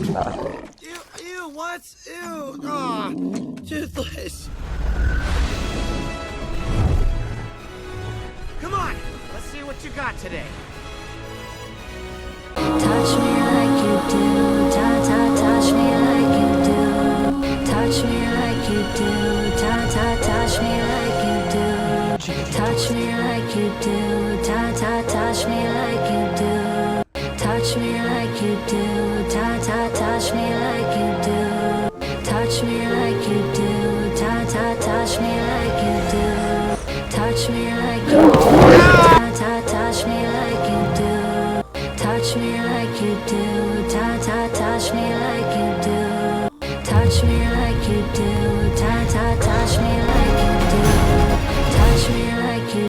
Ew, what? Ew, ah, toothless. Come on, let's see what you got today. Touch me like you do, touch me like you do. Touch me like you do, touch me like you do. Touch me like you do, touch me like you do. Touch me like you do, touch me like you do. Touch me like you do, touch me like you do. Touch me like you do, touch me like you do. Touch me like you do, touch me like you do. Touch me like you do.